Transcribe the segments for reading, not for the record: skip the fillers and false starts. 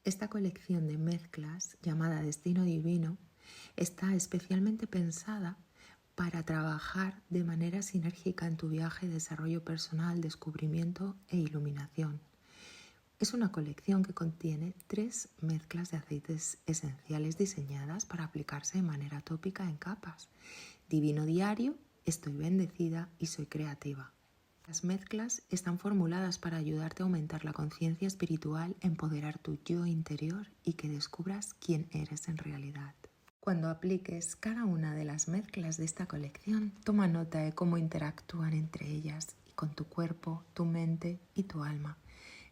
Esta colección de mezclas, llamada Destino Divino, está especialmente pensada para trabajar de manera sinérgica en tu viaje de desarrollo personal, descubrimiento e iluminación. Es una colección que contiene 3 mezclas de aceites esenciales diseñadas para aplicarse de manera tópica en capas. Divino diario, estoy bendecida y soy creativa. Las mezclas están formuladas para ayudarte a aumentar la conciencia espiritual, empoderar tu yo interior y que descubras quién eres en realidad. Cuando apliques cada una de las mezclas de esta colección, toma nota de cómo interactúan entre ellas y con tu cuerpo, tu mente y tu alma,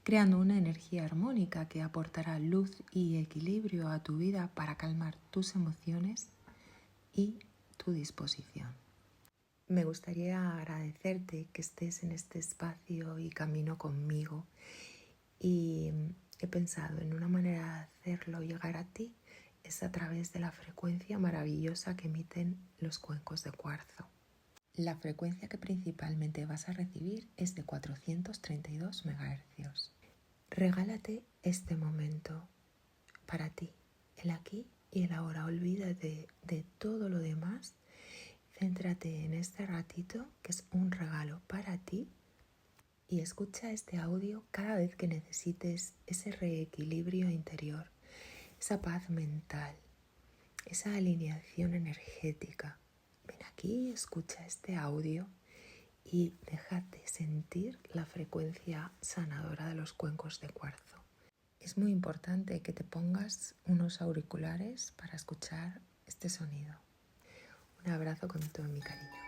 creando una energía armónica que aportará luz y equilibrio a tu vida para calmar tus emociones y tu disposición. Me gustaría agradecerte que estés en este espacio y camino conmigo, y he pensado en una manera de hacerlo llegar a ti es a través de la frecuencia maravillosa que emiten los cuencos de cuarzo. La frecuencia que principalmente vas a recibir es de 432 MHz. Regálate este momento para ti, el aquí y el ahora. Olvídate de todo lo demás. Céntrate en este ratito que es un regalo para ti y escucha este audio cada vez que necesites ese reequilibrio interior, esa paz mental, esa alineación energética. Ven aquí, escucha este audio y déjate sentir la frecuencia sanadora de los cuencos de cuarzo. Es muy importante que te pongas unos auriculares para escuchar este sonido. Un abrazo con todo mi cariño.